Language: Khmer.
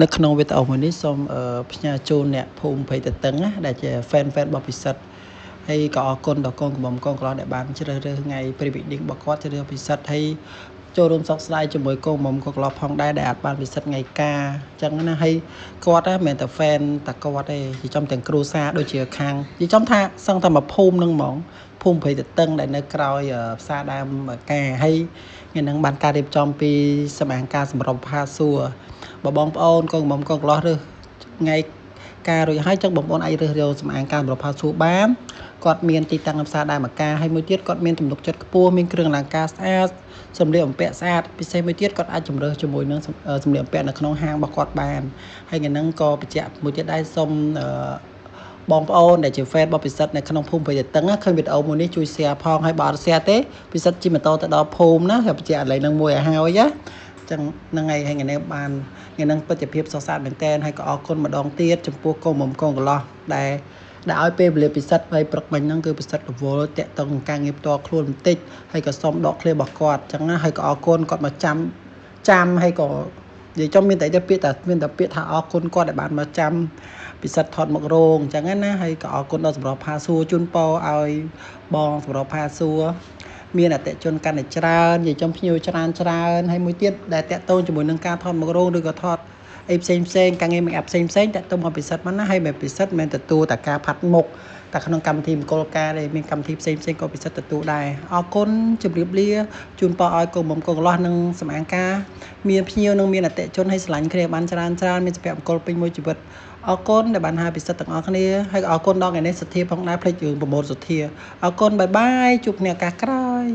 នៅក្នុងវីដេអូមួយនេះសូមផ្ញើជូនអ្នកភូមិភ័យតតឹងណាដែលជា fan របស់ពិសិដ្ឋហើយក៏អរគុណដល់កូនកំមុំកូនកន្លោះដែលបានជ្រើសរើសថ្ងៃ pre-wedding របស់គាត់ជ្រើសរើសពិសិដ្ឋហើយចូលរួមសោកស្ដាយជាមួយកូនកំមុំកូនកន្លោះផងដែរដែលអាចបានពិសិដ្ឋថ្ងៃការអញ្ចឹងណាហើយគាត់ហ្នឹងមិនមែនតែ fan តែគាត់ទេនិយាយចំទាំងគ្រូសាដូចជាខាងនិយាយចំថាសឹងតែមកភូមិហ្នឹងហ្មងភូមិភ័យតតឹងដែលនៅក្រោយផ្សារដើមការហើយថ្ងៃហ្នឹងបានការរៀបចំពីសម្អាងការសម្រាប់ផាសួរបងប្អូនកូនកំមុំកូនកន្លោះរើសថ្ងៃការរួចហើយចឹងបងប្អូនអាចរើសយកសម្អាងការសម្រាប់ផាសួរបានគាត់មានទីតាំងនៅផ្សារដើមការហើយមួយទៀតគាត់មានទំនុកចិត្តខ្ពស់មានគ្រឿងអលង្ការស្អាតសម្លៀកបំពាក់ស្អាតពិសេសមួយទៀតគាត់អាចជំរើសជាមួយនឹងសម្លៀកបំពាក់នៅក្នុងហាងរបស់គាត់បានហើយថ្ងៃហ្នឹងក៏បញ្ជាក់មួយទៀតដែរសូមបងប្អូនដែលជា fan របស់ពិសិដ្ឋនៅក្នុងភូមិព្រៃតឹងឃើញវីដេអូមួយនេះជួយ share ផងហើយបើអត់ share ទេពិសិដ្ឋជិះម៉ូតូទៅដល់ភូមិណាហើយបញ្ជាក់ឥឡូវហ្នឹងមួយឲ្យហើយណាចឹងហ្នឹងហើយថ្ងៃនេះបានថ្ងៃហ្នឹងពិតជាភាពសោកសៅមែនតើហើយក៏អរគុណម្ដងទៀតចំពោះកូនមុំកូនកន្លោះដែលឲ្យពេលវេលាពិសិដ្ឋហើយព្រឹកមិញហ្នឹងគឺពិសិដ្ឋរវល់តាក់ទងនឹងការងារផ្ទាល់ខ្លួនបន្តិចហើយក៏សូមដកឃ្លារបស់គាត់ចឹងណាហើយក៏អរគុណគាត់មកចាំហើយក៏និយាយចំមានតែពាក្យថាអរគុណគាត់ដែលបានមកចាំពិសិដ្ឋថតមករោងចឹងណាហើយក៏អរគុណដល់សម្រាប់ផាសួរជូនពរឲ្យបងសម្រាប់ផាសួរមានអតិជនកាន់តែច្រើននិយាយចំភ្ញៀវច្រើនហើយមួយទៀតដែលតាក់ទងជាមួយនឹងការថតមករោងឬក៏ថតអីផ្សេងការងារmake upផ្សេងតាក់ទងមកពិសិដ្ឋមកណាហើយមិនពិសិដ្ឋមិនទទួលតែការផាត់មុខតែក្នុងកម្មវិធីមង្គលការដែលមានកម្មវិធីផ្សេងក៏ពិសិដ្ឋទទួលដែរអរគុណជម្រាបលាជូនពរឲ្យកូនមុំកូនកន្លោះនឹងសម្អាងការមានភ្ញៀវនឹងមានអតិជនឲ្យស្រឡាញ់គ្នាបានច្រើនមានសុភមង្គលពេញមួយជីវិតអរគុណដែលបានហៅពិសិដ្ឋទាំងអស់គ្នាហើយអរគុណដល់ថ្ងៃនេះសទ្ធាផងដែរផ្លេចរឿងប្រមូលសទ្ធាអរគុណបាយបាយជួបគ្នាឱកាសក្រោយ